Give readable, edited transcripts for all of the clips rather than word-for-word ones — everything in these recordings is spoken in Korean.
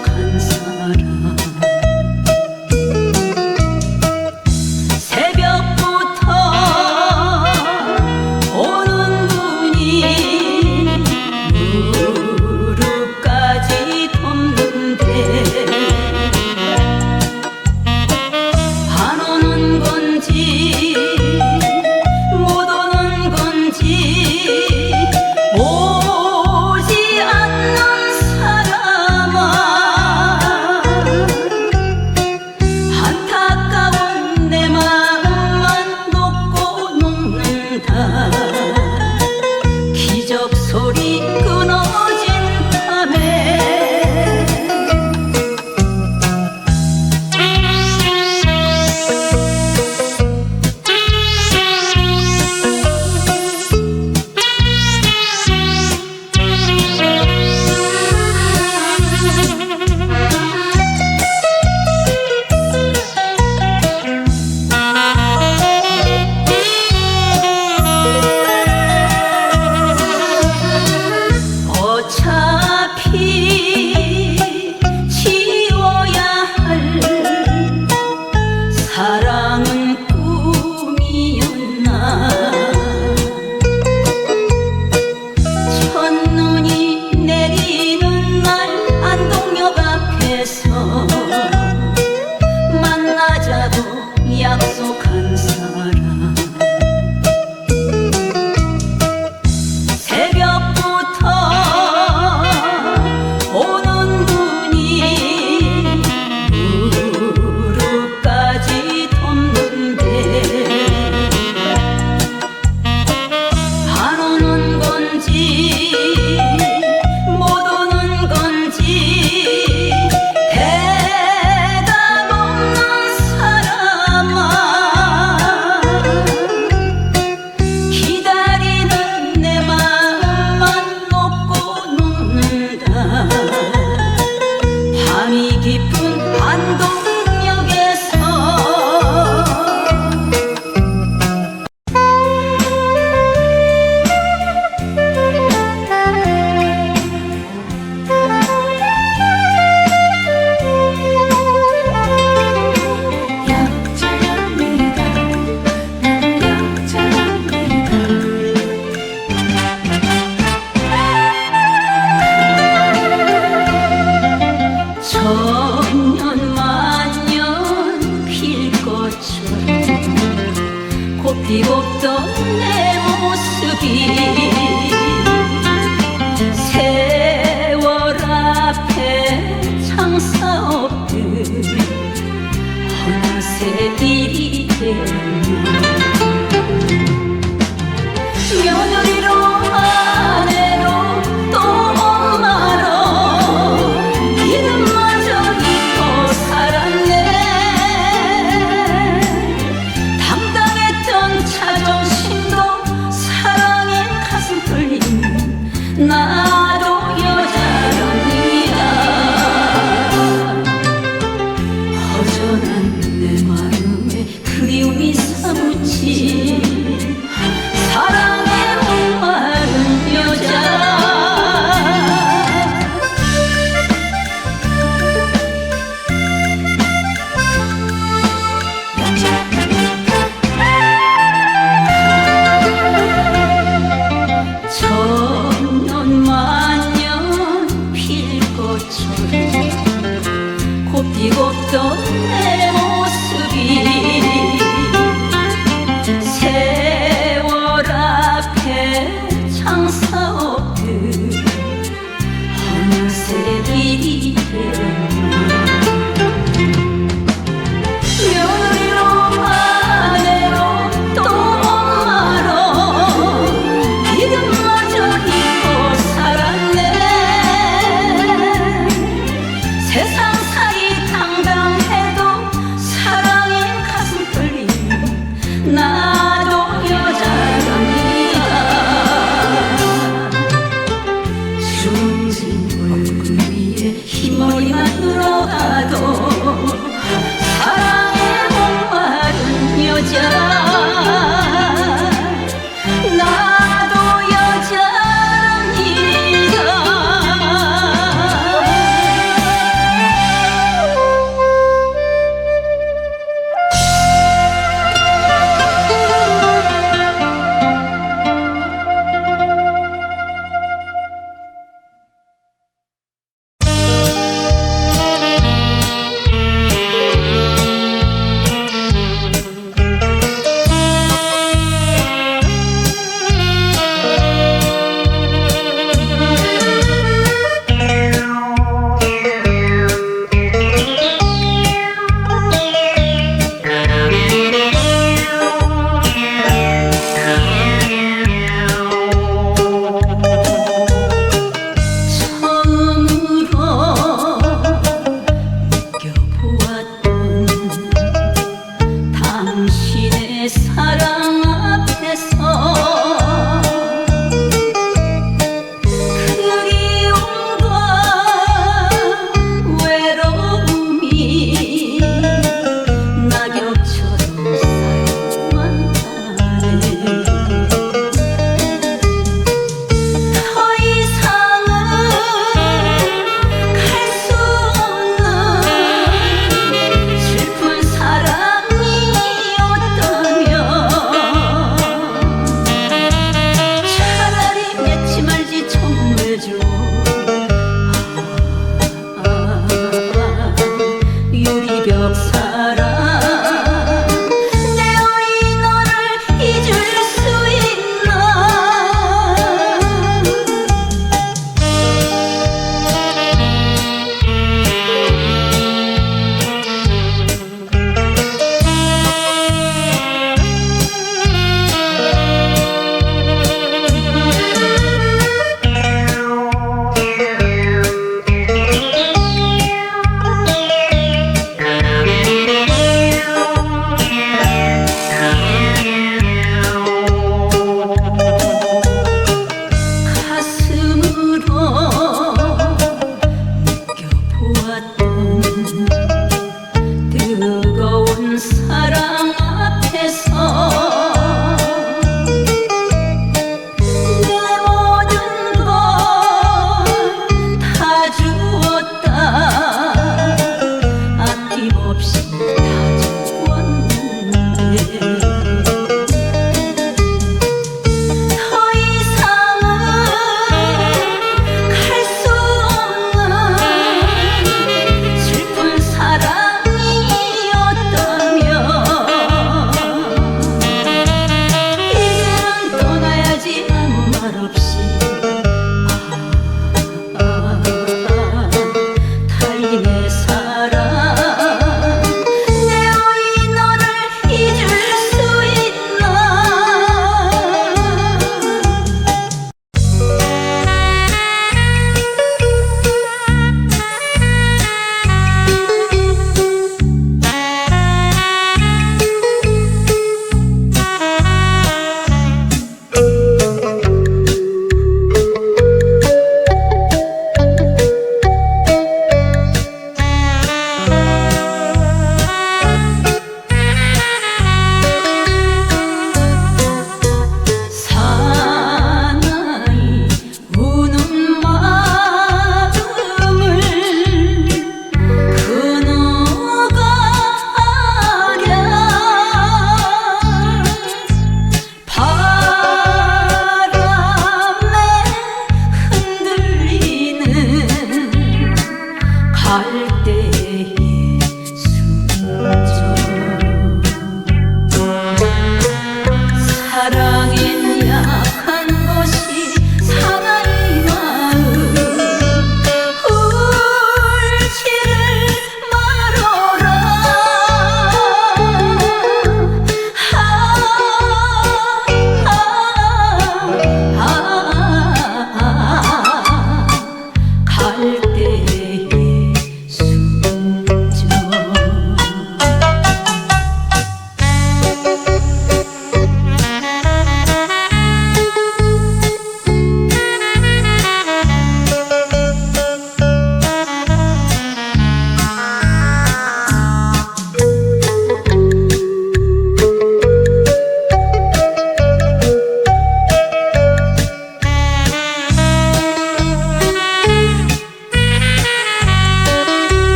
약속한 사람. 새벽부터 오는 분이 무릎까지 덮는데 안 오는 건지 못 오는 건지 오지 않는 사람아, 안타까운 내 마음만 녹고 녹는다. 기적 소리 끊어진 밤에 어차피 지워야 할 사랑은 꿈이었나. 첫눈이 내리는 날 안동역 앞에서 만나자고 약속한 사람. 새벽부터 오는 분이 무릎까지 덮는데 안 오는 건지 못 오는 건지 대답 없는 사람아, 기다리는 내 마음만 녹고 녹는다. 밤이 깊은 안동역에서 약자랍니다. 나는 약자랍니다. 천년만년 필 것처럼 곱디 곱던 내 모습이 세월 앞에 장사 없듯 어느새 일이 되었나. 며느리로 아내로 또 엄마로 이름마저 잊고 살았네. 당당했던 자존심도 사랑에 가슴 떨린 나도 여자랍니다. 허전한 내 마음에 그리움이 사무친 사랑의 목마른 여자. 천년만년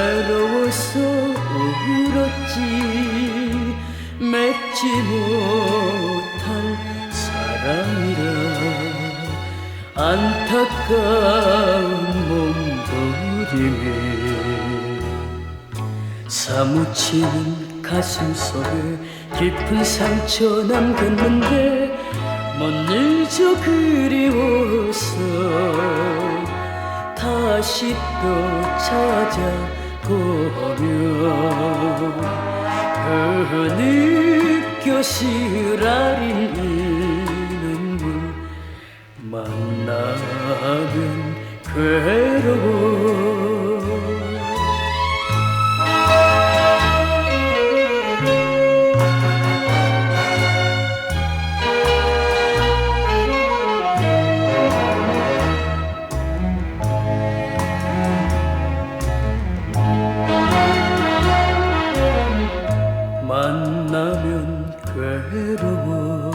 외로워서 울었지. 맺지 못할 사랑이라 안타까운 몸부림에 사무치는 가슴속에 깊은 상처 남겼는데 못 잊어 그리워서 다시 또 찾아보며 그 느껴 시라린 이 눈물 만나면 괴로워. 만나면 괴로워.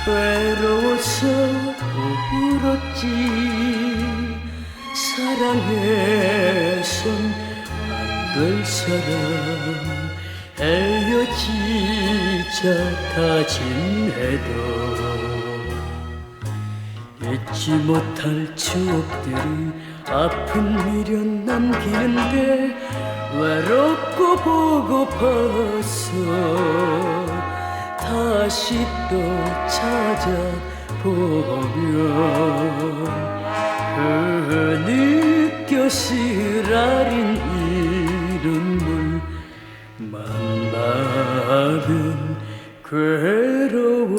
괴로워서 울었지. 사랑해선 안 될 사람 헤어지자 다짐해도 잊지 못할 추억들이 아픈 미련 남기는데 외롭고 보고파서 다시 또 찾아보면 그 느껴 시라린 이 눈물 만나면 괴로워.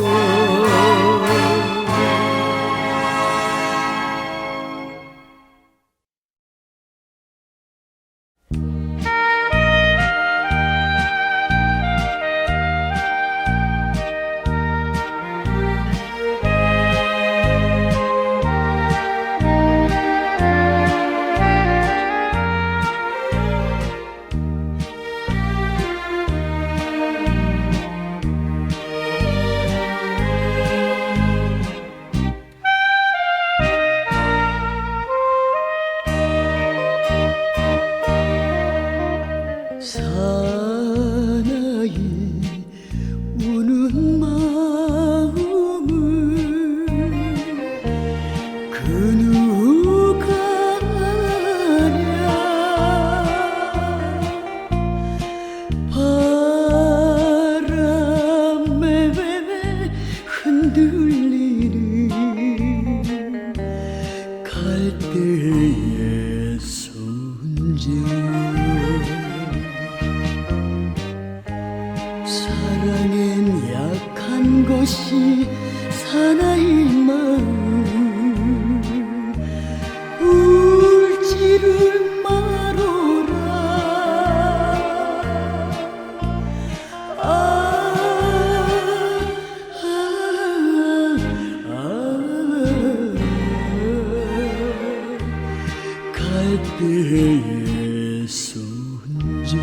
사나이 우는 마음을 그 누가 아냐. 바람에 흔들리는 갈대의 손질. 사랑엔 약한 것이 사나이 마음. 울지를 말어라. 갈대의 손질.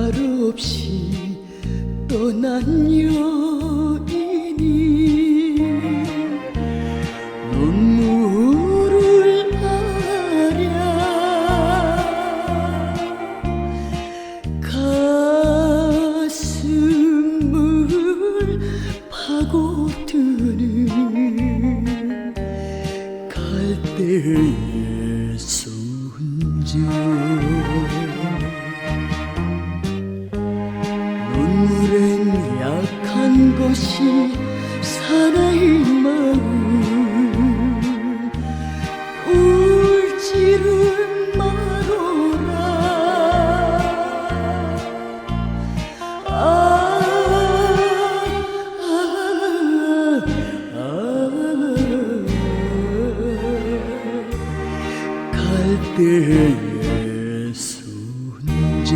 말없이 떠난 여인이 눈물을 아랴. 가슴을 파고드는 갈대의 손질. 눈물엔 약한 것이 사나이 마음. 울지를 말어라. 그대의 손주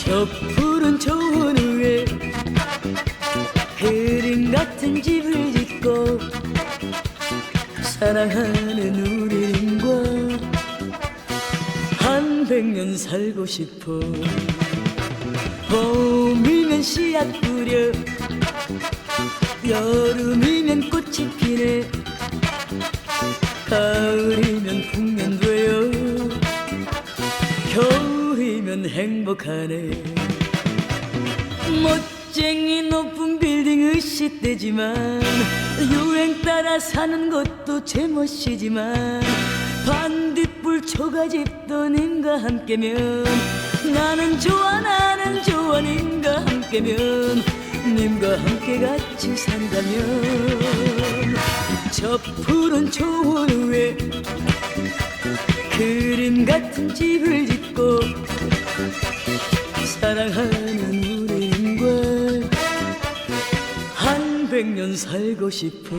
저 푸른 초원 위에 그림 같은 집을 짓고 사랑하는 우리님과 한 100년 살고 싶어. 봄이면 씨앗 뿌려 여름이면 꽃이 피네 가을이면 풍년되어 겨울이면 행복하네. 멋쟁이 높은 빌딩 으시대지만 유행 따라 사는 것도 제멋이지만 반딧불 초가집도 님과 함께면 나는 좋아 나는 좋아 님과 함께면 님과 함께 같이 산다면 저 푸른 초원 위에 그림 같은 집을 짓고 사랑하는 우리님과 한 100년 살고 싶어.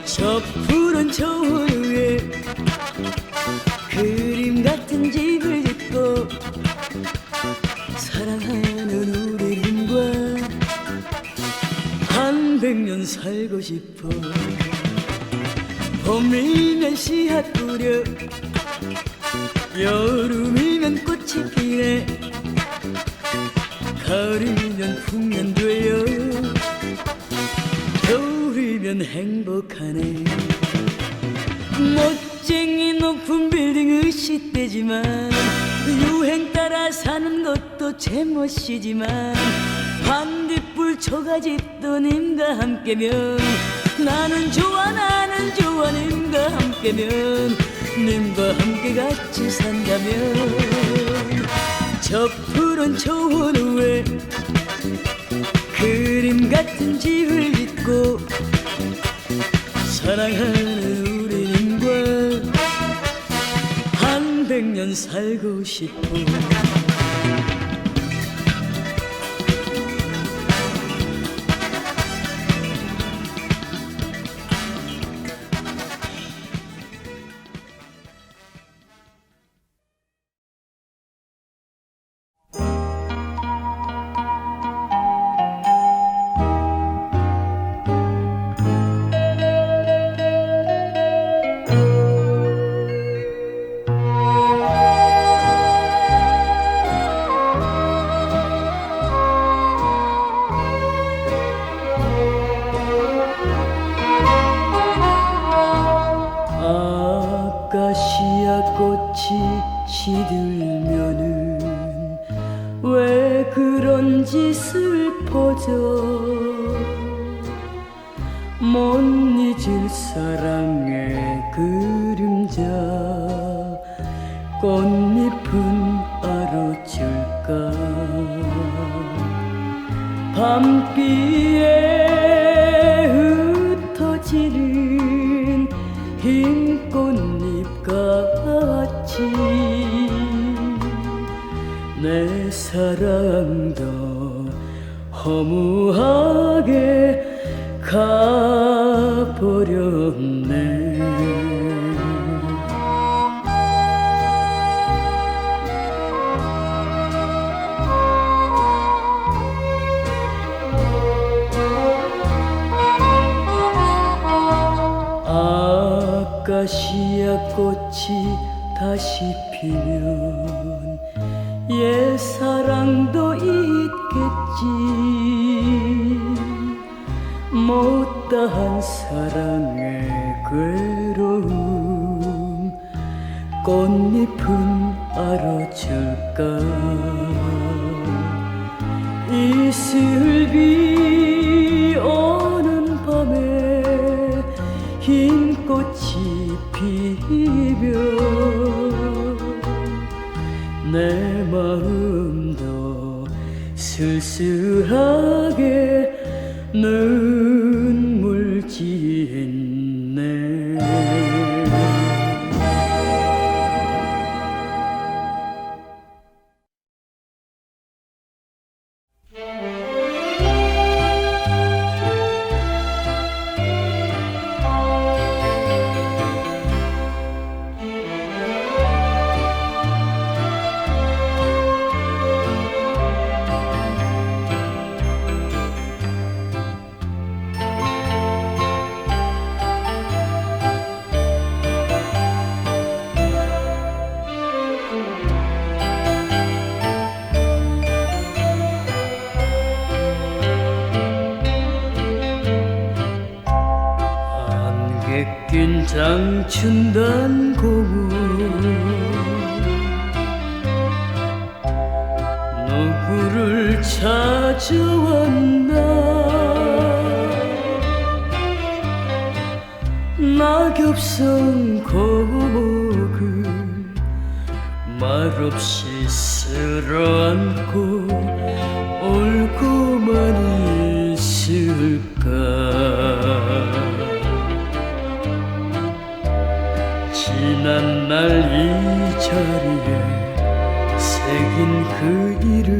저 푸른 초원 위에 그림 같은 집을 짓고 사랑하는 우리님과 한 100년 살고 싶어. 봄이면 씨앗 뿌려 여름이면 꽃이 피네 가을이면 풍년되어 겨울이면 행복하네. 멋쟁이 높은 빌딩 으시대지만 유행 따라 사는 것도 제멋이지만 반딧불 초가집도 님과 함께면 나는 좋아 나는 좋아 님과 함께면 님과 함께 같이 산다면 저 푸른 초원 위에 그림 같은 집을 짓고 사랑하는 우리님과 한 100년 살고 싶어. 아카시아 꽃이 시들면은 왜 그런지 슬퍼져. 못 잊을 사랑의 그림자 꽃잎은 알아줄까. 밤비에 흩어지는 흰 꽃잎같이 내 사랑도 허무하게 가버렸네. 아카시아 꽃이 다시 피면 옛사랑도 있겠지. 못다한 사랑의 괴로움 꽃잎은 알아줄까. 이슬비 오는 밤에 흰 꽃이 피면 내 마음도 쓸쓸하게 눈물 짓네. 낀 장춘단 고문 누구를 찾아왔나. 낙엽성 고목을 말없이 쓸어안고 울고만 있을까. 지난 날 이 자리에 새긴 그 이름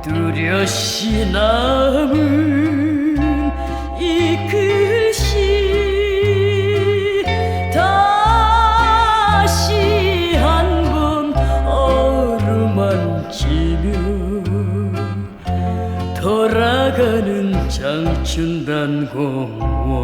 뚜렷이 남은 이 글씨 다시 한번 어루만지며 돌아가는 장춘단 공원.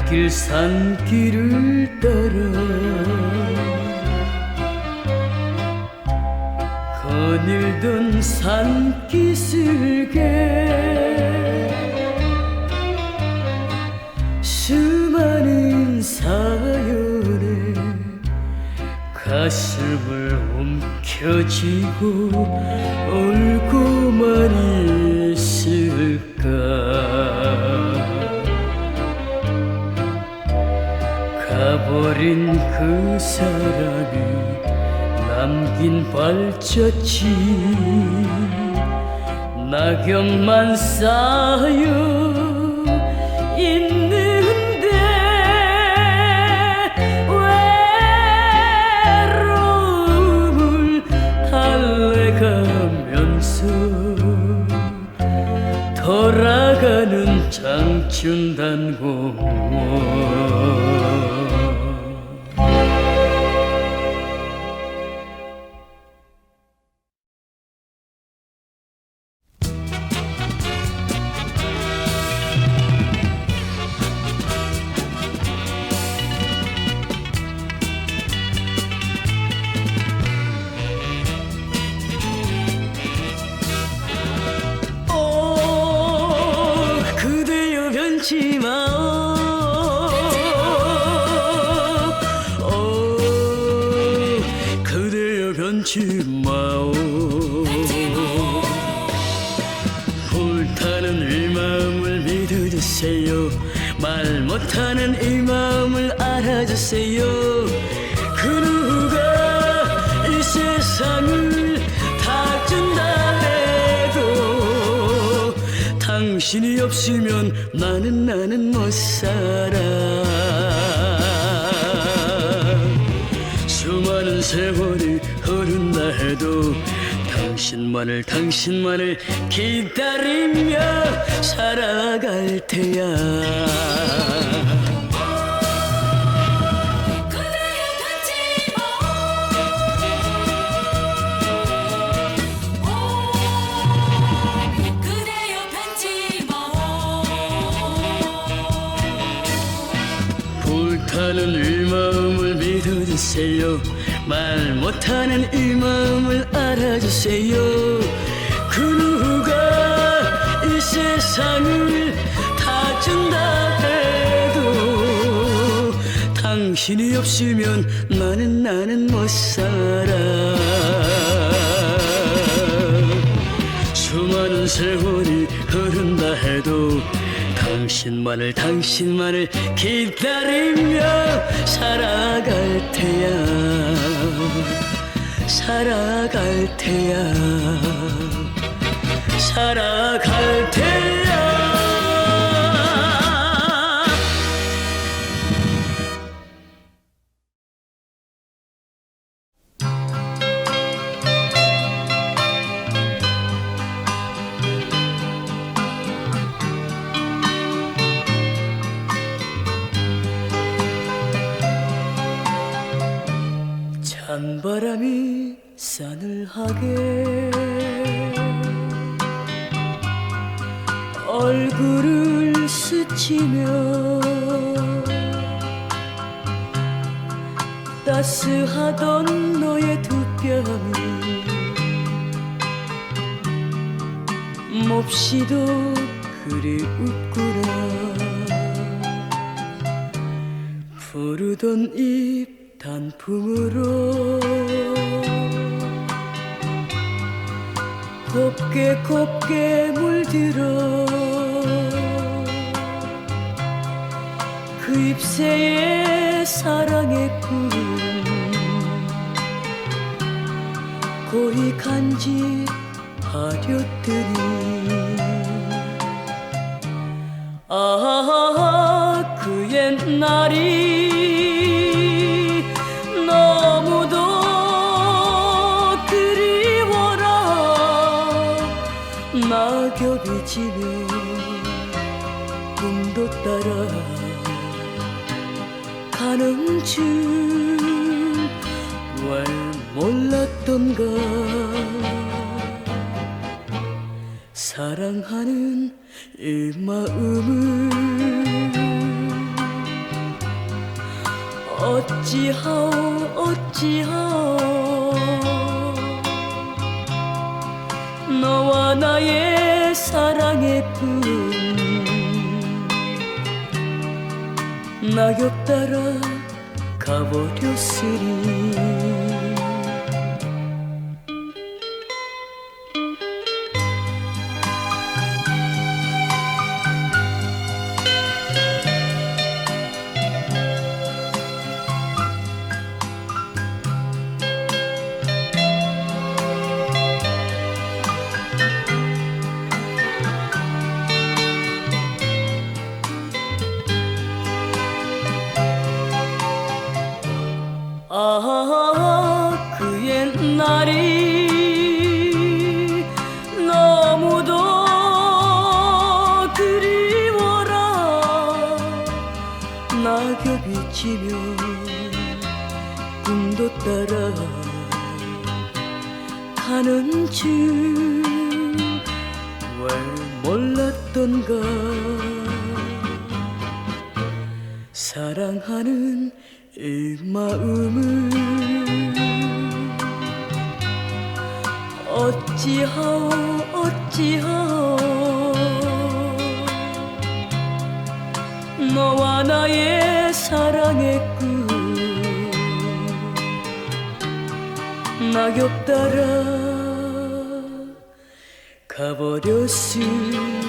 길 산길을 따라 거닐던 산기슭에 수많은 사연에 가슴을 움켜쥐고 울고만 있을까. 가버린 그 사람이 남긴 발자취 낙엽만 쌓여 있는데 외로움을 달래가면서 돌아가는 장춘단 공원. 변치 마오. 그대여 변치 마오. 불타는 이 마음을 믿어주세요. 말 못하는 이 마음을 알아주세요. 그 누가 이 세상을 다 당신이 없으면 나는 못 살아. 수많은 세월이 흐른다 해도 당신만을 기다리며 살아갈 테야. 그대여 변치 마. 그대여 변치 마. 불타는 이 마음을 믿어주세요. 말 못하는 이 마음을 알아주세요. 그 누가 이 세상을 다 준다 해도 당신이 없으면 나는 못 살아. 수많은 세월이 흐른다 해도 당신만을 기다리며 살아갈 테야. 살아갈 테야. 살아갈 테야. 찬바람이 싸늘하게 얼굴을 스치며 따스하던 너의 두 뺨이 몹시도 그리 웃구나. 부르던 입 단풍으로 곱게 물들어 그 잎새에 사랑의 꿈 고이 간직하렸더니 아, 그 옛날이 너무도 그리워라. 낙엽이 지며 꿈도 따라 가는 줄 왜 몰랐던가. 사랑하는 이 마음을 어찌하오 너와 나의 사랑의 꿈 낙엽 따라 가버렸으니. 아, 그 옛날이 너무도 그리워라. 낙엽이 지며 꿈도 따라 가는 줄 왜 몰랐던가. 사랑하는 이 마음을 어찌하오 너와 나의 사랑의 꿈 낙엽 따라 가버렸으니.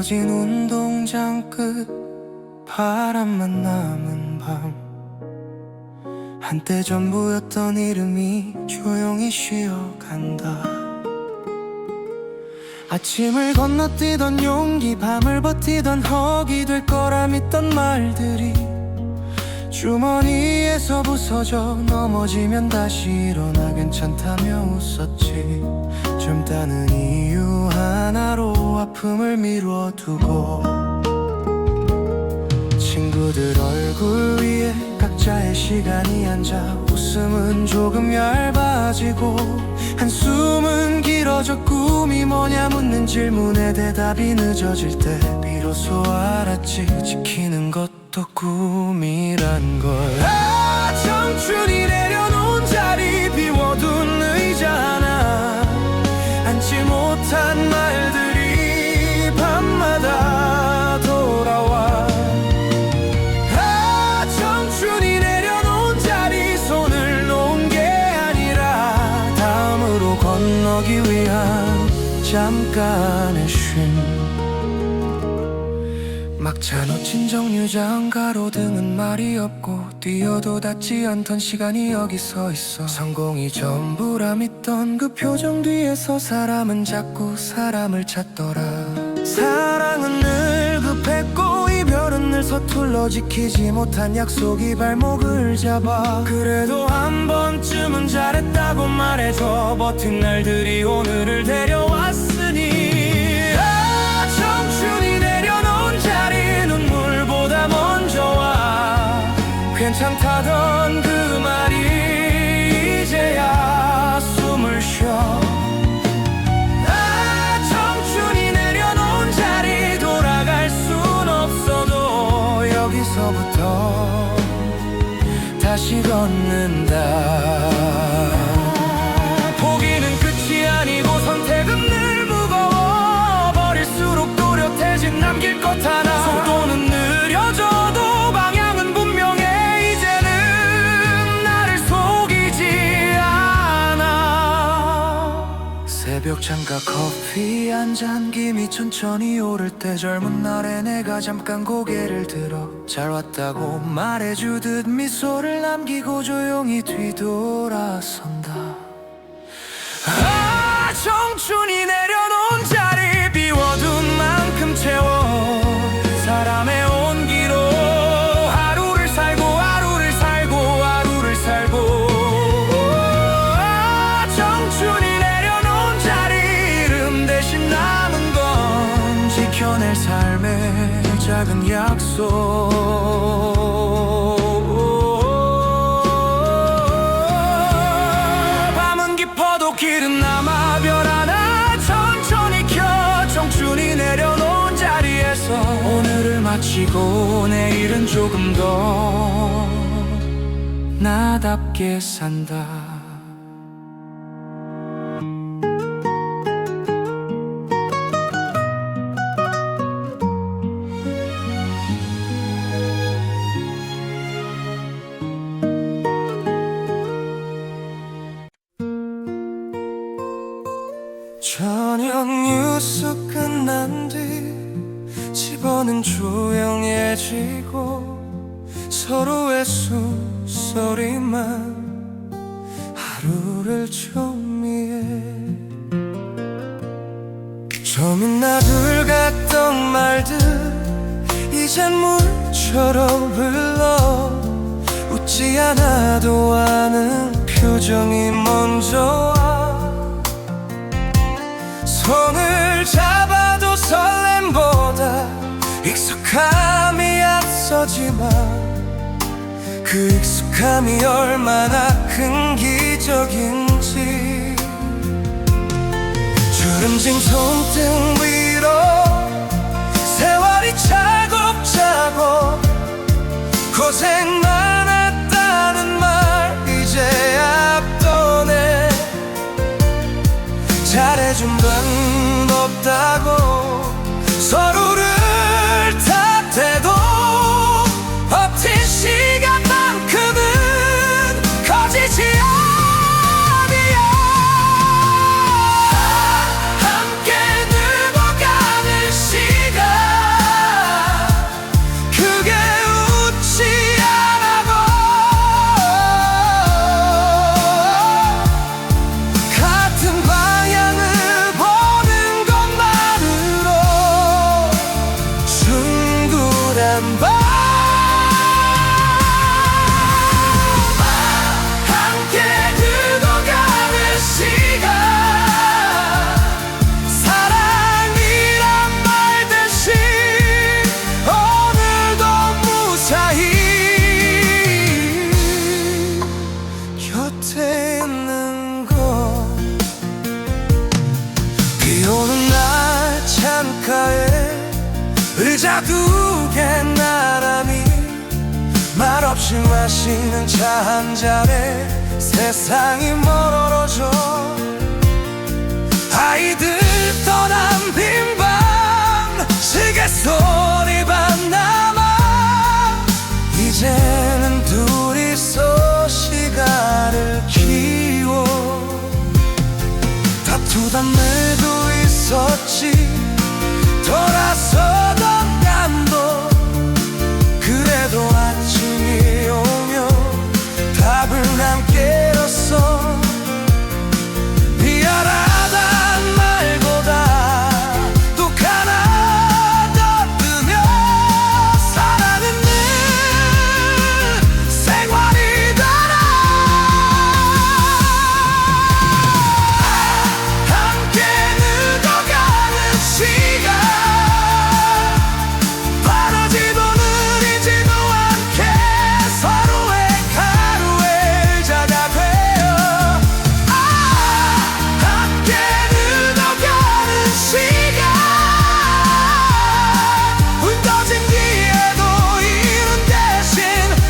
무너진 운동장 끝 바람만 남은 밤 한때 전부였던 이름이 조용히 쉬어간다. 아침을 건너뛰던 용기, 밤을 버티던 허기 될 거라 믿던 말들이 주머니에서 부서져 넘어지면 다시 일어나 괜찮다며 웃었지. 젊다는 이유 하나로 아픔을 미뤄두고 친구들 얼굴 위에 각자의 시간이 앉아 웃음은 조금 얇아지고 한숨은 길어져. 꿈이 뭐냐 묻는 질문에 대답이 늦어질 때 비로소 알았지. 지키는 것도 꿈이란 걸. 아, 청춘이 내려놓은 자리, 비워둔 의자 하나, 앉지 못한 말들이 밤마다 돌아와. 아, 청춘이 내려놓은 자리, 손을 놓은 게 아니라 다음으로 건너기 위한 잠깐의 쉼. 막차 놓친 정류장 가로등은 말이 없고 뛰어도 닿지 않던 시간이 여기 서 있어. 성공이 전부라 믿던 그 표정 뒤에서 사람은 자꾸 사람을 찾더라. 사랑은 늘 급했고 이별은 늘 서툴러 지키지 못한 약속이 발목을 잡아. 그래도 한 번쯤은 잘했다고 말해줘. 버틴 날들이 오늘을 데려왔으니. 아, 청춘이 내려놓은 자리, 눈물보다 먼저 와. 괜찮다던 그 말이 이제야 숨을 쉬어. 아, 청춘이 내려놓은 자리, 돌아갈 순 없어도 여기서부터 다시 걷는다. 포기는 끝이 아니고 선택은 늘 무거워. 버릴수록 또렷해진 남길 것 하나. 속도는 느려져도 방향은 분명해. 이제는 나를 속이지 않아. 새벽 창가 커피 한 잔 김이 천천히 오를 때 젊은 날에 내가 잠깐 고개를 들어 잘 왔다고 말해주듯 미소를 남기고 조용히 뒤돌아선다. 아, 청춘이 내려놓은 자리, 비워둔 만큼 채워. 사람의 온기로 하루를 살고 하루를 살고 하루를 살고. 아, 청춘이 내려놓은 자리, 이름 대신 남은 건 지켜낼 삶의 작은 약속. 밤은 깊어도 길은 남아. 별 하나 천천히 켜. 청춘이 내려놓은 자리에서 오늘을 마치고 내일은 조금 더 나답게 산다. 저녁 뉴스 끝난 뒤 집어는 조용해지고 서로의 숨소리만 하루를 정리해. 좀 이나들 같던 말들 이젠 물처럼 흘러. 웃지 않아도 아는 표정이 먼저 와. 손을 잡아도 설렘보다 익숙함이 앞서지만 그 익숙함이 얼마나 큰 기적인지. 주름진 손등 위로 세월이 차곡차곡. 고생 많았다는 말 이제야 떠내. 잘해준 없다고 서로를 탓해도 버틴 시간만큼은 커지지 않이야. 함께 늙어가는 시간 말없이 마시는 차 한 잔에 세상이 멀어져 아이들 떠난 빈방 시계 소리만 남아 이제는 둘이서 시간을 키워 다투던 날도 있었지 돌아서던 감도 그래도 아침이 오면 답을 함께 잃었어 미안하단 말보다 또 하나 더 뜨며 사랑은 늘 생활이더라 함께 늙어가는 시간 빠르지도 느리지도 않게 서로의 하루의 자가 되어 함께 늙어가는 시간 운 떠진 뒤에도 이룬 대신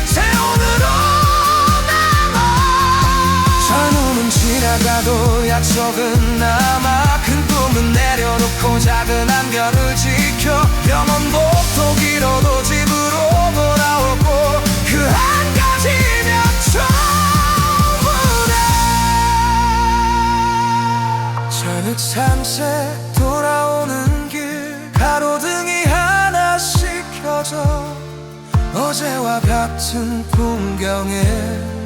새 오늘로 남아 젊음은 지나가도 약속은 남아 큰 꿈은 내려놓고 작은 안별을 지켜 영원복도 길어도 집으로 돌아오고 그 한 가지면 충분해 저녁 산책 돌아오는 길 가로등이 하나씩 켜져 어제와 같은 풍경에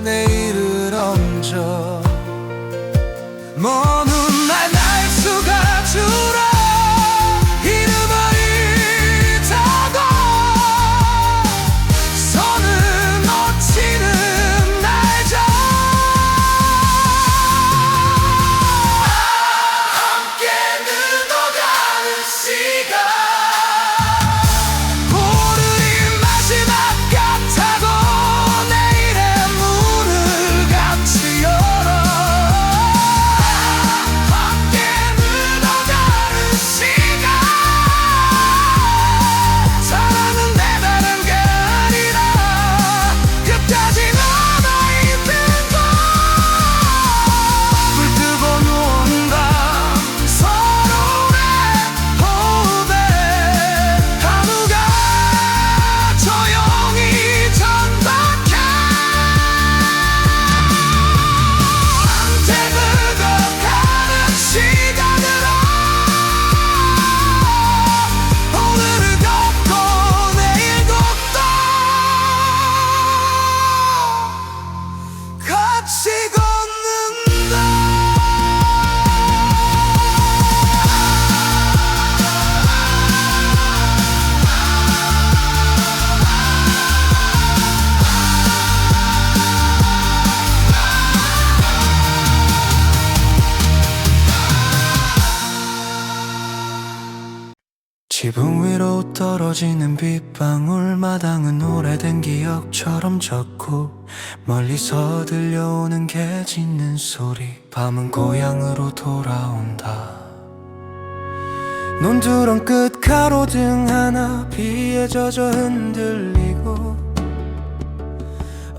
내일을 얹어 먼 훗날 날수가 줄어 이름을 잊어도 손을 놓지는 말자 함께 늙어가는 시간 오늘이 마지막 같아도 내일의 문을 같이 열어 함께 늙어가는 시간 사랑은 내다른 게 아니라 끝까지 남아있는 것 불뜨고 누운 밤 서로의 호흡에 하루가 조용히 전박해 함께 늙어가는 시간으로 오늘을 걷고 내일도 또 같이 걷는다 지붕 위로 떨어지는 빗방울 마당은 오래된 기억처럼 젖고 멀리서 들려오는 개 짖는 소리 밤은 고향으로 돌아온다 논두렁 끝 가로등 하나 비에 젖어 흔들리고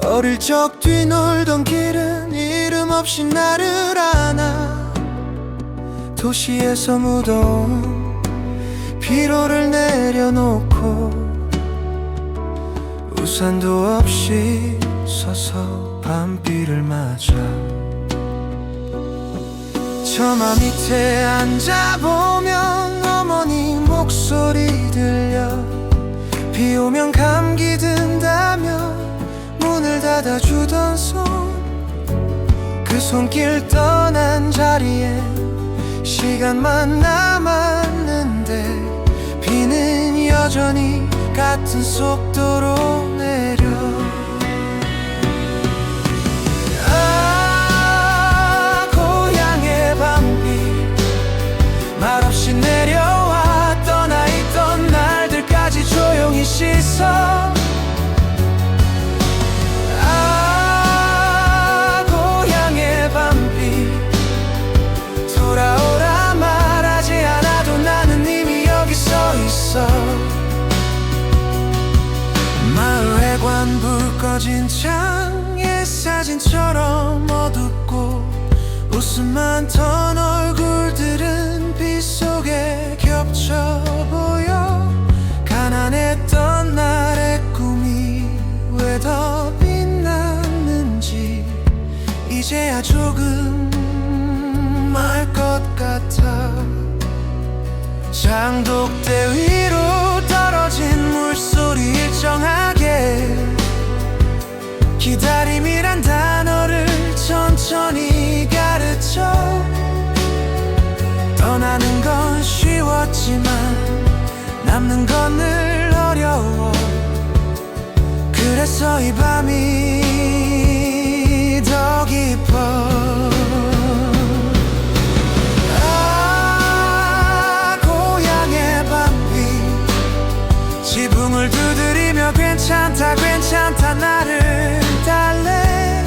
어릴 적 뒤놀던 길은 이름 없이 나를 안아 도시에서 묻어온 피로를 내려놓고 우산도 없이 서서 밤비를 맞아 처마 밑에 앉아보면 어머니 목소리 들려 비 오면 감기 든다며 문을 닫아주던 손 그 손길 떠난 자리에 시간만 남았는데 비는 여전히 같은 속도로 내려 고향의 밤비 말없이 내려와 떠나있던 날들까지 조용히 씻어 고향의 밤비 돌아오라 말하지 않아도 나는 이미 여기 서 있어 마음 떨어진 창의 사진처럼 어둡고 웃음 많던 얼굴들은 빗속에 겹쳐 보여. 가난했던 날의 꿈이 왜 더 빛났는지 이제야 조금 알 것 같아. 장독대 위로 떨어진 물소리 일정하게 기다림이란 단어를 천천히 가르쳐. 떠나는 건 쉬웠지만 남는 건 늘 어려워. 그래서 이 밤이 더 깊어. 아, 고향의 밤비 지붕을 두드리며 괜찮다 괜찮다 나를 달래.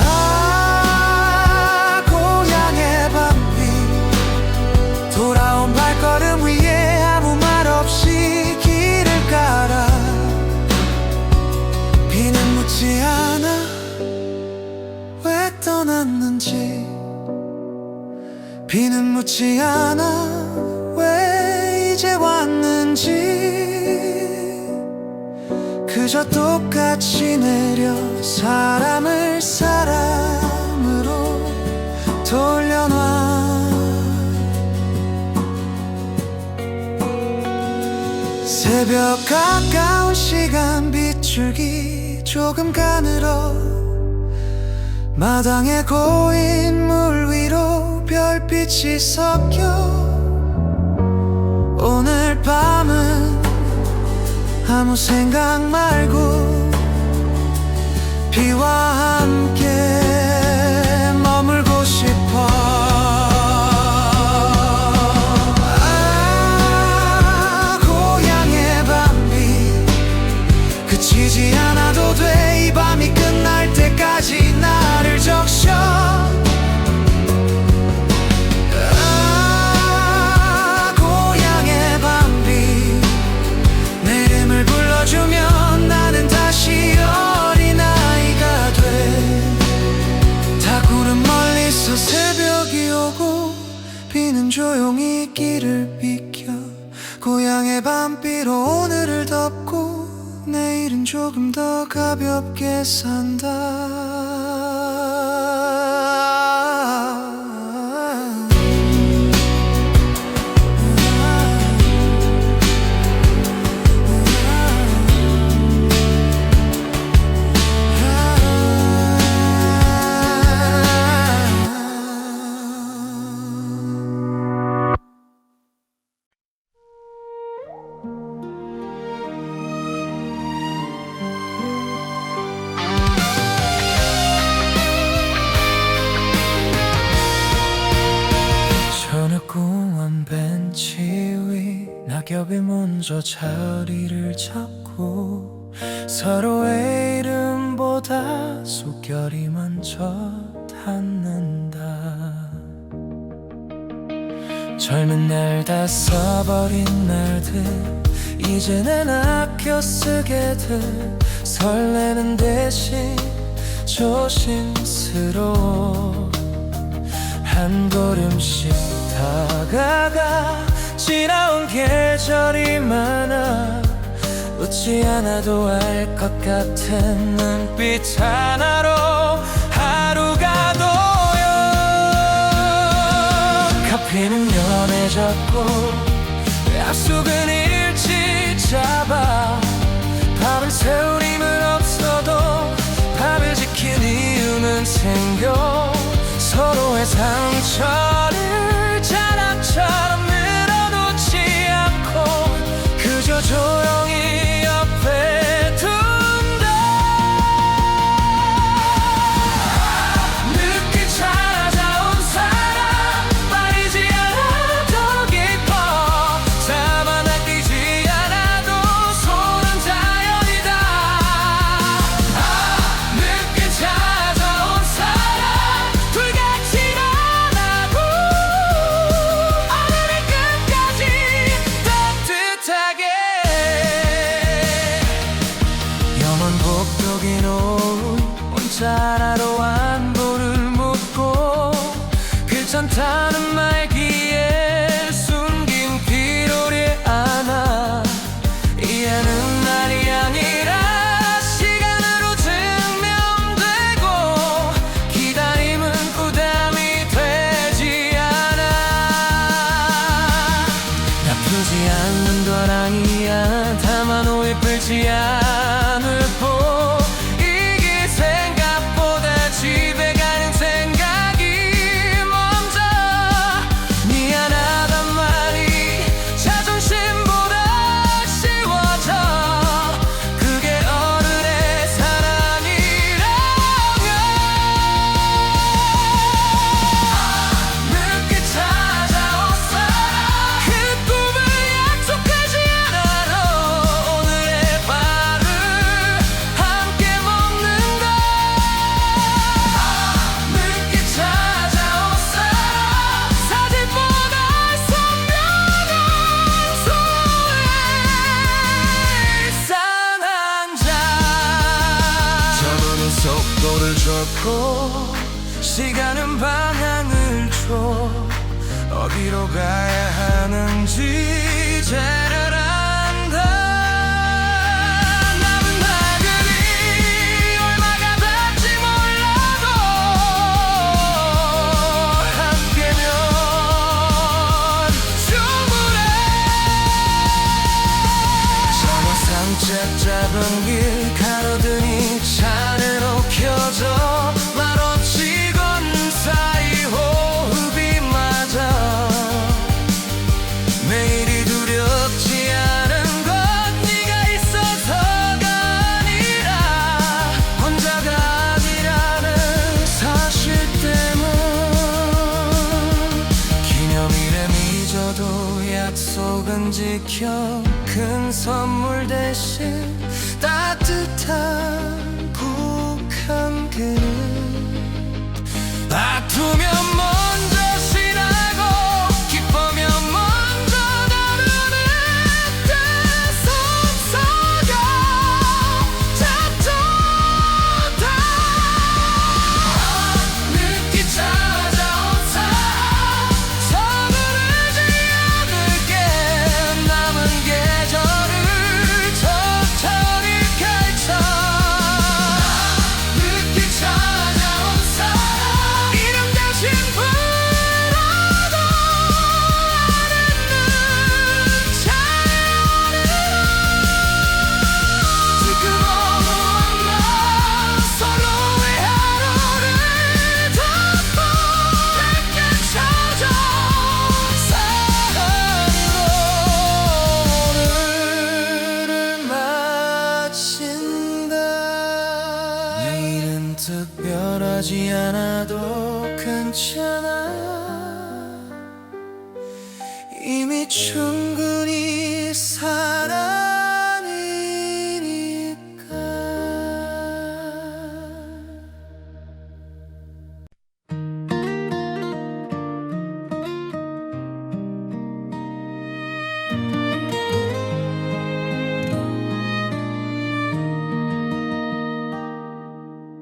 아, 고향의 밤비 돌아온 발걸음 위에 아무 말 없이 길을 깔아. 비는 묻지 않아 왜 떠났는지. 비는 묻지 않아 왜 이제 왔는지. 그저 똑같이 내려 사람을 사람으로 돌려놔. 새벽 가까운 시간 빗줄기 조금 가늘어. 마당에 고인 물 위로 별빛이 섞여. 오늘 밤은 아무 생각 말고 비와 함께 머물고 싶어. 아, 고향의 밤비 그치지 않아도 돼. 이 밤이 끝날 때까지 나를 적셔. 아, 고향의 밤비 내 이름을 불러주면 나는 다시 어린아이가 돼. 다 구름 멀리서 새벽이 오고 비는 조용히 길을 비켜. 고향의 밤비로 오늘을 덮고 내일은 조금 더 가볍게 산다. 저녁공원 벤치 위 낙엽이 먼저 자리를 잡고 서로의 이름보다 숨결이 먼저 닿는다. 젊은 날 다 써버린 날들 이제는 아껴 쓰게 돼. 설레는 대신 조심스러워. 한 걸음씩 다가가 지나온 계절이 많아. 웃지 않아도 알 것 같은 눈빛 하나로 하루가 도요. 커피는 연해졌고 약속은 일찍 잡아. 밤을 새울 힘은 없어도 밤을 지킨 이유는 생겨. 서로의 상처를 자락처럼 밀어놓지 않고 그저 조용히 옆에 둔다. 늦게 찾아온 사랑 말이지 않아도 깊어. 사만 아끼지 않아도 손은 자연이다. 내려놓고 시간은 방향을 줘 어디로 가야 하는지 이제는 안다 남은 나그네 얼마가 될지 몰라도 함께면 충분해 산책 잡은 길 가로등이 차례로 켜져 말없이 건 사이 호흡이 맞아 매일이 두렵지 않은 건 네가 있어서가 아니라 혼자가 아니라는 사실 때문 기념일에 잊어도 약속은 지켜 큰 선물 대신 따뜻한 북한 그릇 아프면 먼저 지나고 기쁘면 먼저 나누는 때 속삭여 잡초다 늦게 찾아온 사랑 서두르지 않을게 남은 계절을 천천히 펼쳐 늦게 찾아온 사랑 이름 대신 불어도 아는 자연으로 지금 너무한 나 서로의 하루를 덮고 밝게 찾아 사랑으로 오늘을 마친다 내일은 특별하지 않아도 괜찮아 이미 충분히 사랑이니까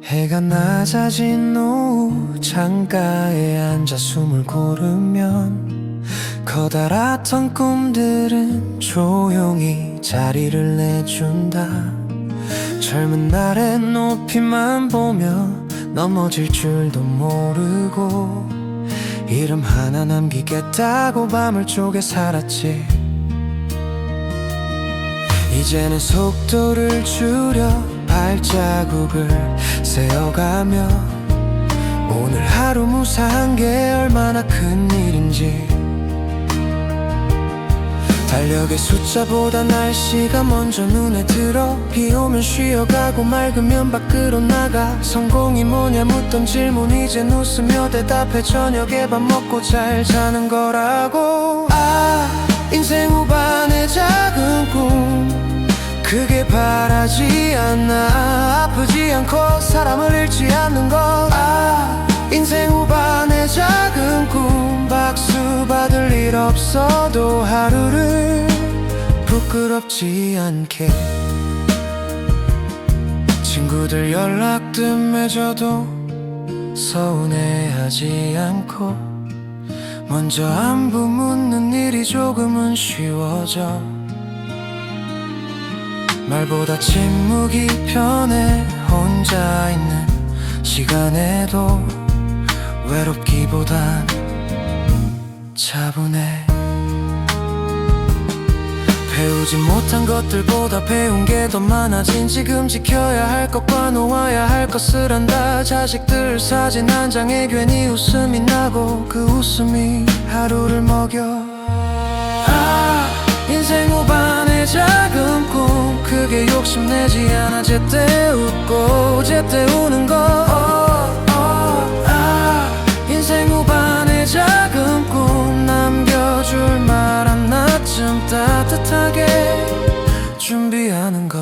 해가 낮아진 오후 창가에 앉아 숨을 고르면 커다랗던 꿈들은 조용히 자리를 내준다 젊은 날의 높이만 보며 넘어질 줄도 모르고 이름 하나 남기겠다고 밤을 쪼개 살았지 이제는 속도를 줄여 발자국을 세어가며 오늘 하루 무사한 게 얼마나 큰 일인지 달력의 숫자보다 날씨가 먼저 눈에 들어 비 오면 쉬어가고 맑으면 밖으로 나가 성공이 뭐냐 묻던 질문 이젠 웃으며 대답해 저녁에 밥 먹고 잘 자는 거라고 아 인생 후반의 작은 꿈 크게 바라지 않아 아프지 않고 사람을 잃지 않는 것 아 인생 후반의 작은 꿈 박수 받을 일 없어도 하루를 부끄럽지 않게 친구들 연락 뜸해져도 서운해하지 않고 먼저 안부 묻는 일이 조금은 쉬워져 말보다 침묵이 편해 혼자 있는 시간에도 외롭기보단 차분해 배우지 못한 것들보다 배운 게 더 많아진 지금 지켜야 할 것과 놓아야 할 것을 안다 자식들 사진 한 장에 괜히 웃음이 나고 그 웃음이 하루를 먹여 아 인생 후반의 작은 꿈 크게 욕심내지 않아 제때 웃고 제때 우는 것 인생 후반의 작은 꿈 남겨줄 말 하나쯤 따뜻하게 준비하는 것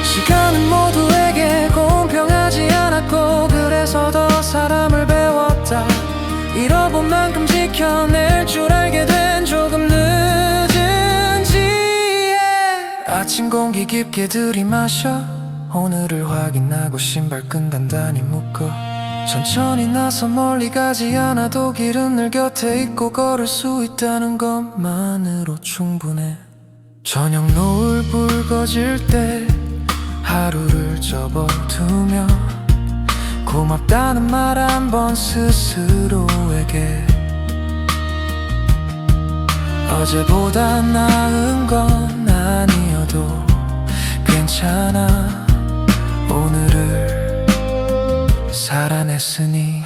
시간은 모두에게 공평하지 않았고 그래서 더 사람을 배웠다 잃어본 만큼 지켜낼 줄 알게 된 조금 늦은 지혜 아침 공기 깊게 들이마셔 오늘을 확인하고 신발끈 단단히 묶어 천천히 나서 멀리 가지 않아도 길은 늘 곁에 있고 걸을 수 있다는 것만으로 충분해. 저녁 노을 붉어질 때 하루를 접어두며 고맙다는 말 한 번 스스로에게. 어제보다 나은 건 아니어도 괜찮아. 오늘을 살아냈으니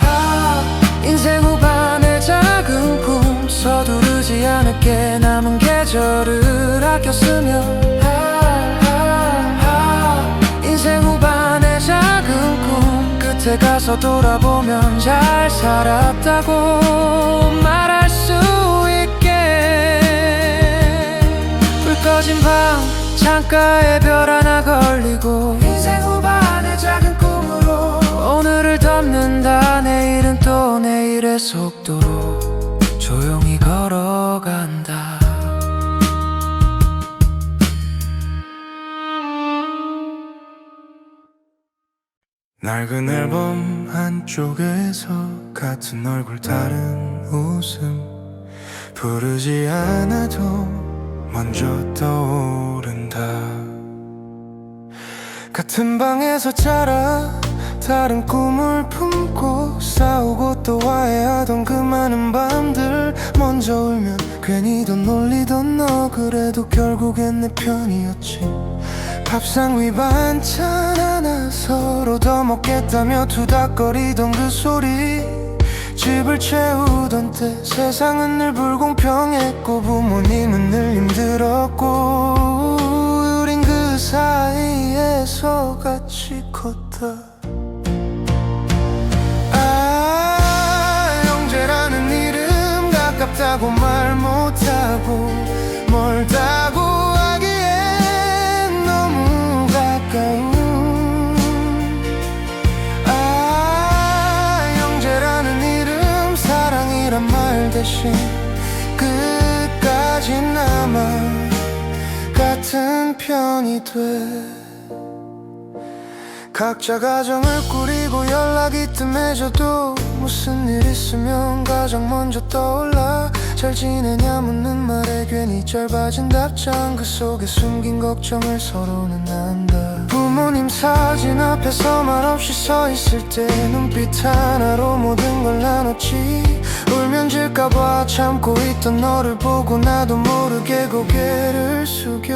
인생 후반의 작은 꿈 서두르지 않을게. 남은 계절을 아껴 쓰며 인생 후반의 작은 꿈 끝에 가서 돌아보면 잘 살았다고 말할 수 있게. 불 꺼진 방 창가에 별 하나 걸리고 인생 후반의 작은 꿈으로 오늘을 덮는다. 내일은 또 내일의 속도로 조용히 걸어간다. 낡은 앨범 한쪽에서 같은 얼굴 다른 웃음 부르지 않아도 먼저 떠오른다. 같은 방에서 자라 다른 꿈을 품고 싸우고 또 화해하던 그 많은 밤들 먼저 울면 괜히 더 놀리던 너 그래도 결국엔 내 편이었지. 밥상 위 반찬 하나 서로 더 먹겠다며 투닥거리던 그 소리 집을 채우던 때 세상은 늘 불공평했고 부모님은 늘 힘들었고 우린 그 사이에서 같이 컸다. 아 형제라는 이름 가깝다고 말 못하고 멀다고 하기엔 너무 가까운 말 대신 끝까지 남아 같은 편이 돼. 각자 가정을 꾸리고 연락이 뜸해져도 무슨 일 있으면 가장 먼저 떠올라. 잘 지내냐 묻는 말에 괜히 짧아진 답장 그 속에 숨긴 걱정을 서로는 안다. 부모님 사진 앞에서 말없이 서 있을 때 눈빛 하나로 모든 걸 나눴지. 울면 질까봐 참고 있던 너를 보고 나도 모르게 고개를 숙여.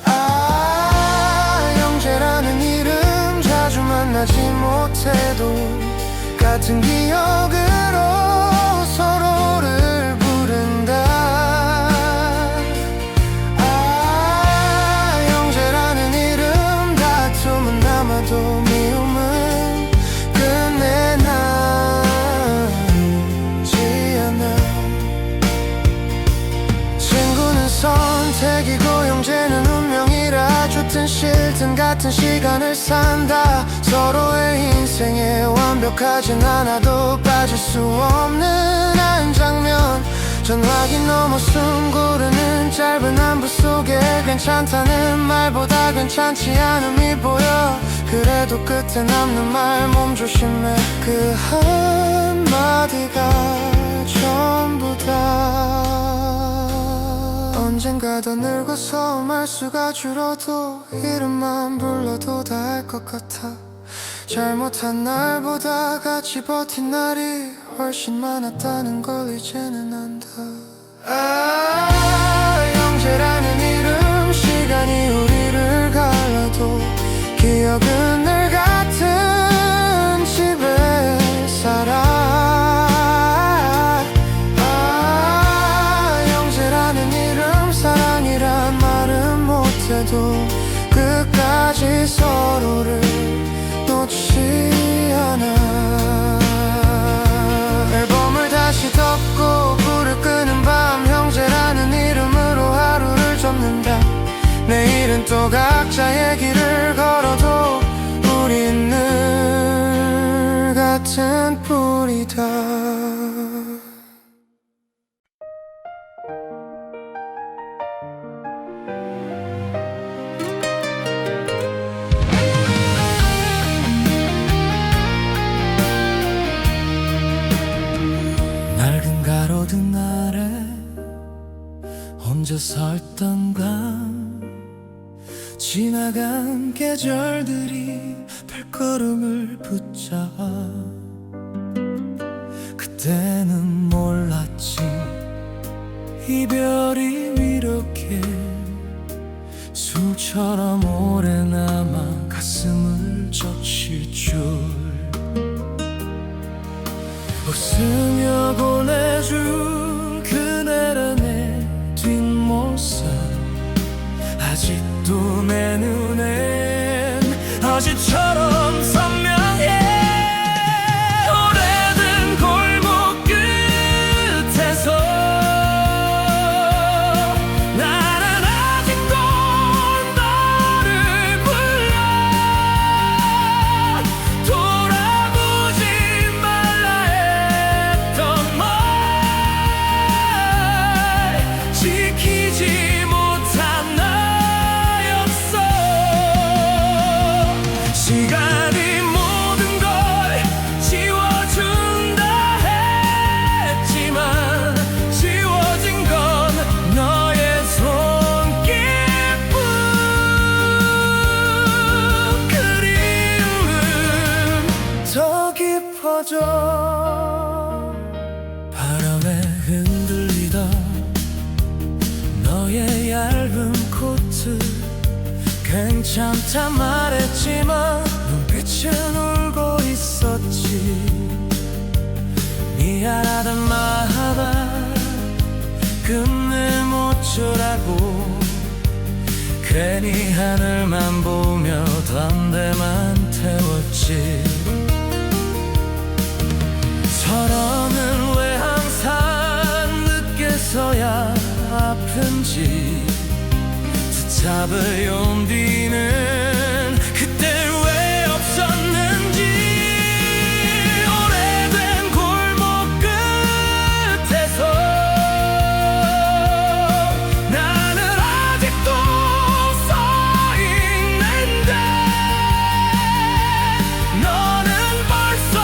아 형제라는 이름 자주 만나지 못해도 같은 기억으로 서로를 부른다. 아 형제라는 이름 다툼은 남아도 미움은 끝내 남지 않아. 친구는 선택이고 형제는 운명이라 좋든 싫든 같은 시간을 산다. 서로의 인생에 완벽하진 않아도 빠질 수 없는 한 장면. 전화기 넘어 숨 고르는 짧은 안부 속에 괜찮다는 말보다 괜찮지 않음이 보여. 그래도 끝에 남는 말 몸 조심해. 그 한마디가 전부다. 언젠가 더 늙어서 말수가 줄어도 이름만 불러도 다 알 것 같아. 잘못한 날보다 같이 버틴 날이 훨씬 많았다는 걸 이제는 안다. 아 형제라는 이름 시간이 우리를 갈라도 기억은 늘 같은 집에 살아. 아 형제라는 이름 사랑이란 말은 못해도 끝까지 서로를 놓지 않아. 앨범을 다시 덮고 불을 끄는 밤 형제라는 이름으로 하루를 접는다. 내일은 또 각자의 길을 걸어도 우린 늘 같은 뿌리다. 혼자 섰던 밤 지나간 계절들이 발걸음을 붙잡아 그때는 몰랐지 이별이 이렇게 술처럼 오래 남아 가슴을 적실 줄 웃으며 보내줄 그날의 내 뒷모습 아직도 내 눈엔 어제처럼 선명해 오래된 골목 끝에서 나는 아직도 너를 불러 돌아보지 말라 했던 말 지키지 못한 나였어 시간이 모든 걸 지워준다 했지만 지워진 건 너의 손길뿐 그리움은 더 깊어져 바람에 흔들리던 너의 얇은 코트 괜찮다 말했지만 눈빛은 울고 있었지 미안하단 말하다 끝내 못 주라고 괜히 하늘만 보며 던데만 태웠지 서로는 왜 항상 늦게서야 아픈지 잡을 용기는 그때 왜 없었는지 오래된 골목 끝에서 나는 아직도 서 있는데 너는 벌써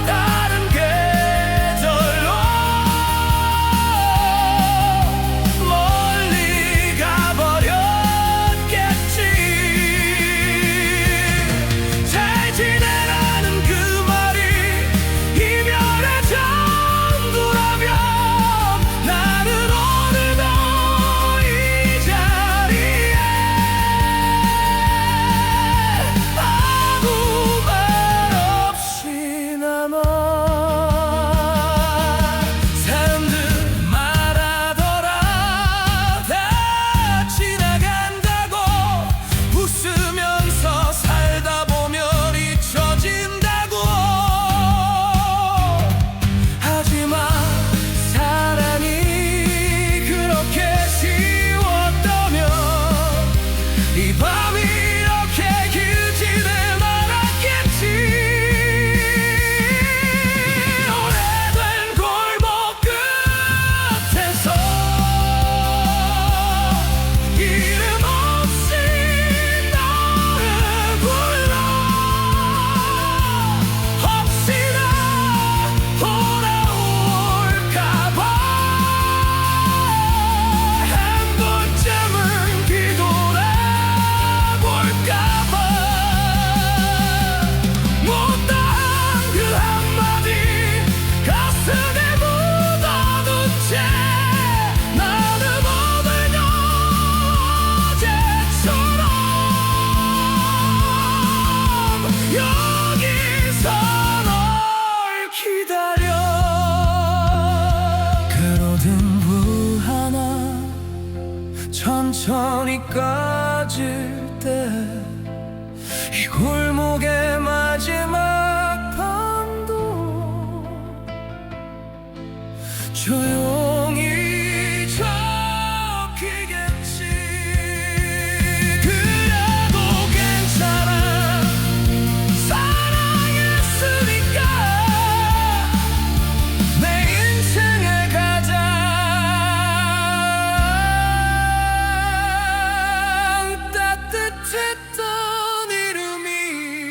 다른 계절로 멀리 가버려 잘 지내라는 그 말이 이별의 전부라면 나는 오늘도 이 자리에 아무 말 없이 남아 사람들 말하더라 다 지나간다고 웃으면서 살다 보면 잊혀진다고 하지마 사랑이 그렇게 쉬웠다면 이 밤이 이렇게 길지는 않았겠지 오래된 골목 끝에서 이름 없이 너를 불러 혹시나 돌아올까봐 한 번쯤은 뒤돌아볼까봐 못다한 그 한마디 가슴에 묻어둔 채 나는 오늘도 어제처럼 여기서 널 기다려 그로든 불 하나 천천히 꺼질 때 이 골목의 마지막 밤도 조용히 접히겠지 그래도 괜찮아 사랑했으니까 내 인생의 가장 따뜻했던 이름이니까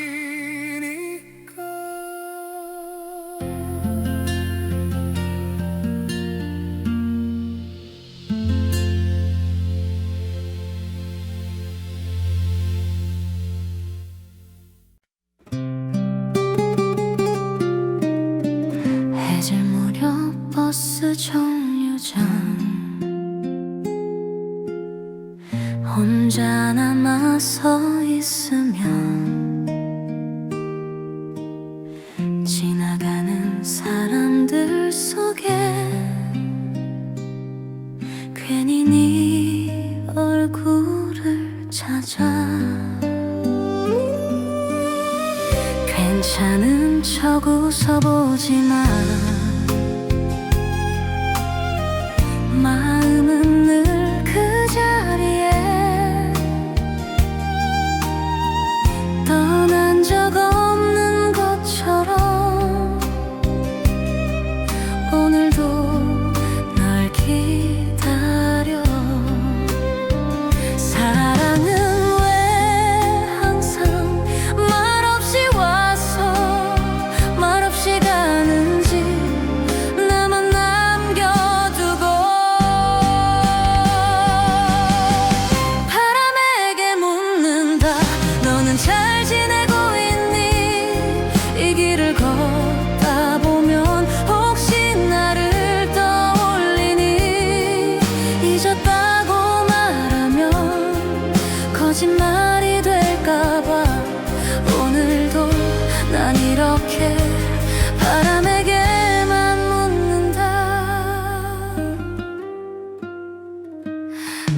괜히 네 얼굴을 찾아 괜찮은 척 웃어보지만 마음은 늘 그 자리에 떠난 적 없는 것처럼 오늘도 널 기다려 사랑은 왜 항상 말없이 와서 말없이 가는지 나만 남겨두고 바람에게 묻는다 너는 잘 지내고 있니 이 길을 걷다 보면 혹시 나를 떠올리니 잊었다고 말하면 거짓말이 될까봐 오늘도 난 이렇게 바람에게만 묻는다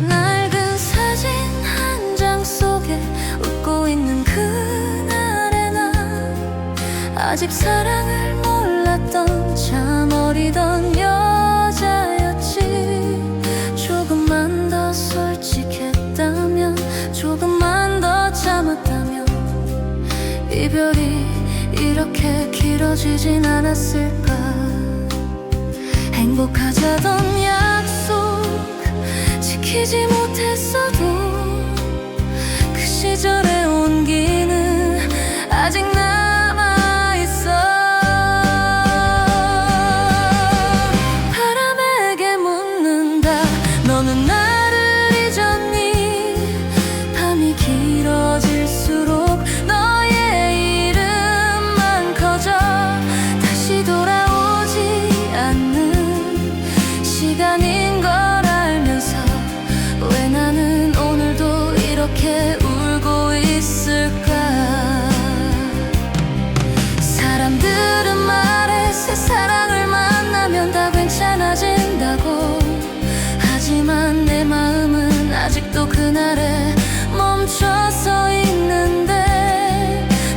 낡은 사진 한 장 속에 웃고 있는 그날의 난 아직 사랑을 몰랐던 참 어리던 여자였지 조금만 더 솔직했다면 조금만 더 참았다면 이별이 이렇게 길어지진 않았을까 행복하자던 약속 지키지 못했어도 그 시절의 온기는 아직 남아있어 바람에게 묻는다 너는 나를 잊었니 밤이 길어질수록 너의 이름만 커져 다시 돌아오지 않는 시간인 걸 알면서 왜 나는 오늘도 이렇게 울고 있을까 사람들은 말해 새 사랑을 만나면 다 괜찮아진다고 하지만 내 마음은 아직도 그날에 멈춰서 있는데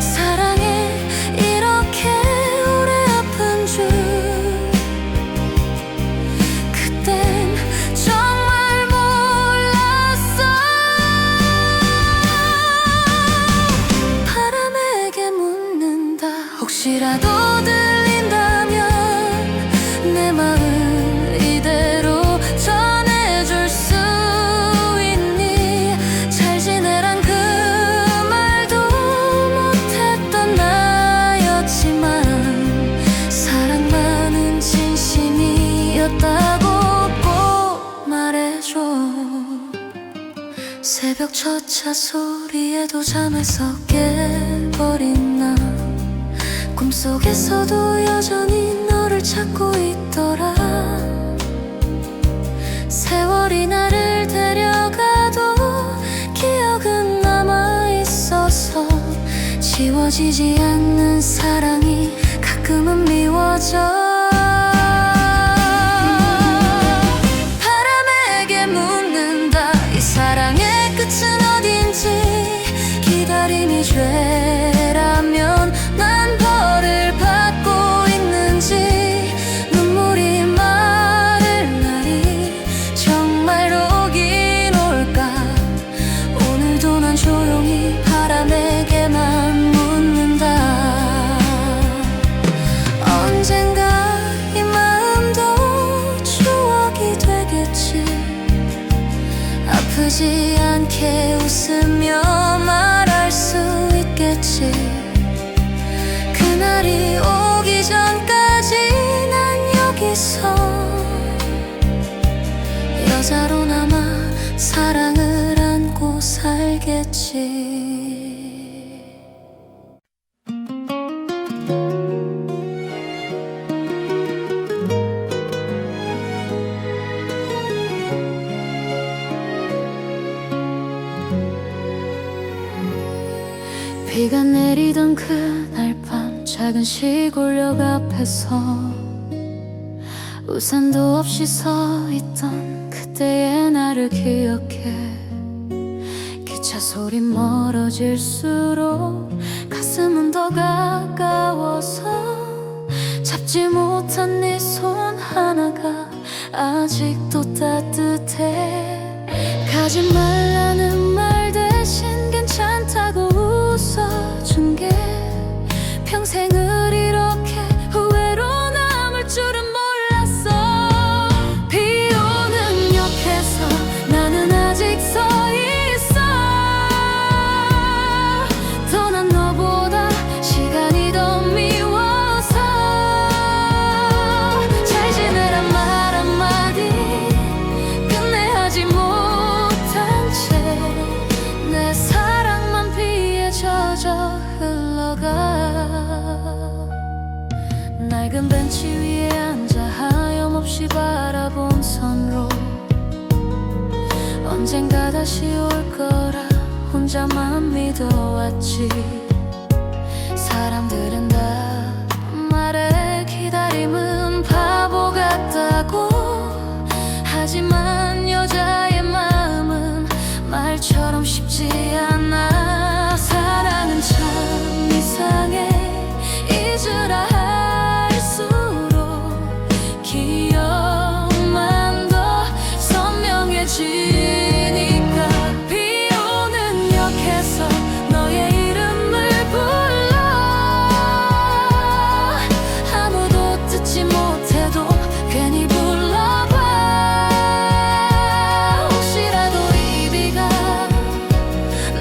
사랑에 이렇게 오래 아픈 줄 그땐 정말 몰랐어 바람에게 묻는다 혹시라도 들린다면 내 마음 이대로 전해줄 수 있니 잘 지내란 그 말도 못했던 나였지만 사랑만은 진심이었다고 꼭 말해줘 새벽 첫 차 소리에도 잠에서 깨버린 나 꿈속에서도 여전히 너를 찾고 있더라 세월이 나를 데려가도 기억은 남아있어서 지워지지 않는 사랑이 가끔은 미워져 바람에게 묻는다 이 사랑의 끝은 어딘지 기다림이 죄라면 난 벌을 받고 있는지 눈물이 마를 날이 정말로 오긴 올까 오늘도 난 조용히 바람에게만 묻는다 언젠가 이 마음도 추억이 되겠지 아프지 않게 웃으며 말할 수 있겠지 그날이 오기 전까지 난 여기서 여자로 남아 사랑을 안고 살겠지 비가 내리던 그날 밤 작은 시골역 앞에서 우산도 없이 서 있던 그때의 그날을 기억해. 기차 소리 멀어질수록 가슴은 더 가까워서 잡지 못한 네 손 하나가 아직도 따뜻해. 가지 말라는 말 대신 괜찮다고 웃어준 게 평생을 이렇게 후회로 남을 줄은 몰랐어. 비 오는 역에서 나는 아직 서 있어. 떠난 너보다 시간이 더 미워서 잘 지내란 말 한마디 끝내 하지 못한 채 내 사랑만 비에 젖어 흘러가. 낡은 벤치 위에 앉아 하염없이 바라본 선로. 언젠가 다시 올 거라 혼자만 믿어왔지. 사람들은 다 말해 기다림은 바보 같다고. 하지만 여자의 마음은 말처럼 쉽지 않아. 사랑은 참 이상해. 잊으라 할수록 기억만 더 선명해지니까. 비 오는 역에서 너의 이름을 불러. 아무도 듣지 못해도 괜히 불러봐. 혹시라도 이 비가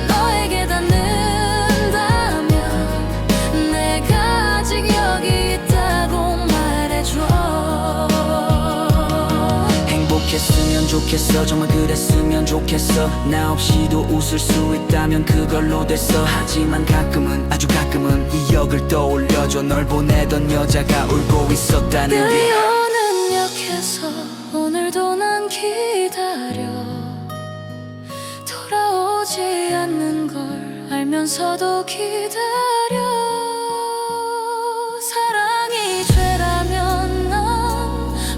너에게 닿는다면 내가 아직 여기 있다고 말해줘. 행복했으면 좋겠어. 정말 그랬으면 좋겠어. 나 없이도 웃을 수 있다면 그걸로 됐어. 하지만 가끔은 아주 가끔은 이 역을 떠올려줘. 널 보내던 여자가 울고 있었다는 비 게. 오는 역에서 오늘도 난 기다려. 돌아오지 않는 걸 알면서도 기다려. 사랑이 죄라면 난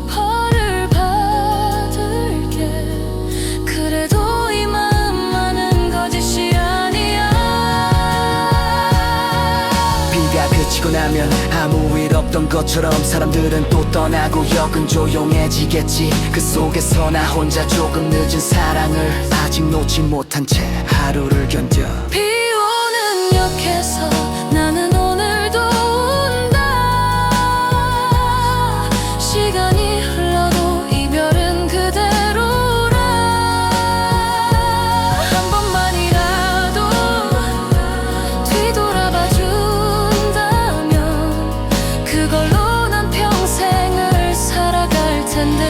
벌을 받을게. 그래도 이 마음만은 거짓이 아니야. 비가 그치고 나면 아무 일 없던 것처럼 사람들은 또 떠나고 역은 조용해지겠지. 그 속에서 나 혼자 조금 늦은 사랑을 아직 놓지 못한 채 하루를 견뎌. 비 오는 역에서 나는 오늘도 운다. 시간이 흘러도 이별은 그대로라. 한 번만이라도 뒤돌아봐 준다면 그걸로 난 평생을 살아갈 텐데.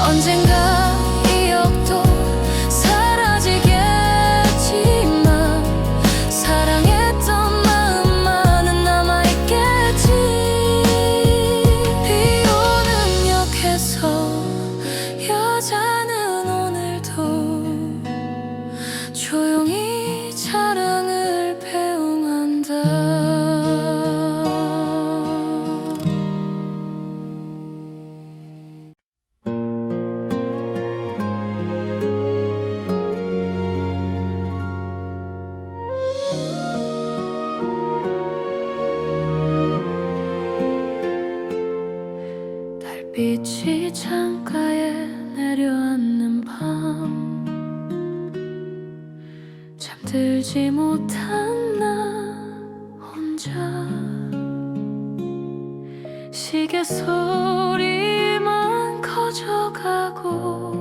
언젠가 이 역도 사라지겠지만 사랑했던 마음만은 남아있겠지. 비 오는 역에서 여자는 오늘도 조용히 사랑을 배웅한다. 달빛이 창가에 내려앉는 밤. 잠들지 못한 나 혼자 시계 소리만 커져가고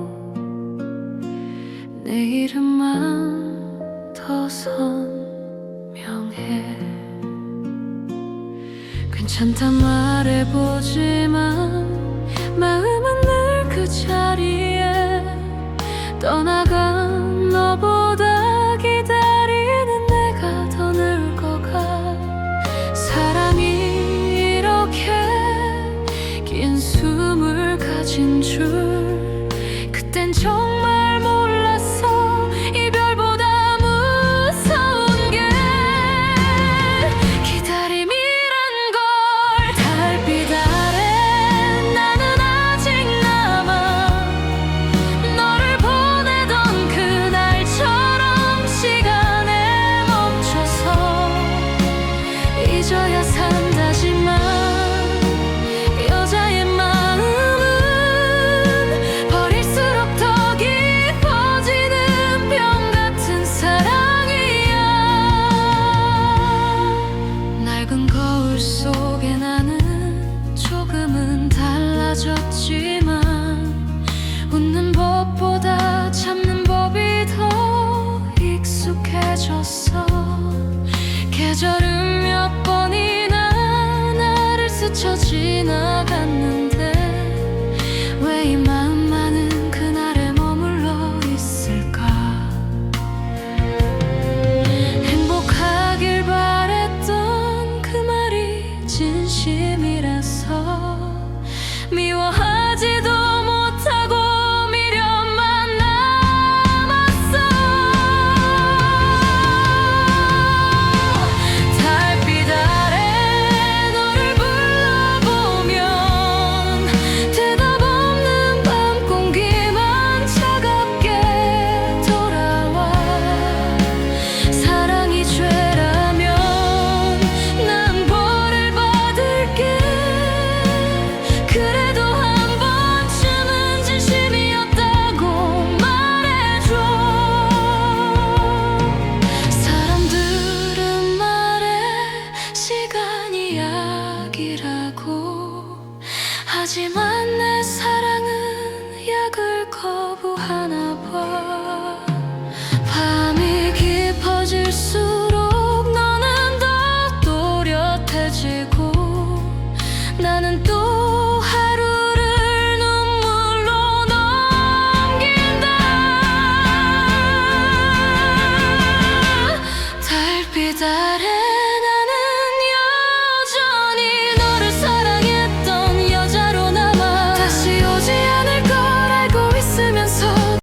내 이름만 더 선명해. 괜찮다 말해보지만 마음은 늘 그 자리에. 떠나간 너보다 기다리는 내가 더 늙어가. 사랑이 이렇게 긴 숨을 가진 줄 그땐 정말 몰랐어. 이별보다 무서운 게 기다림이란 걸. 달빛 아래 나는 아직 남아. 하지만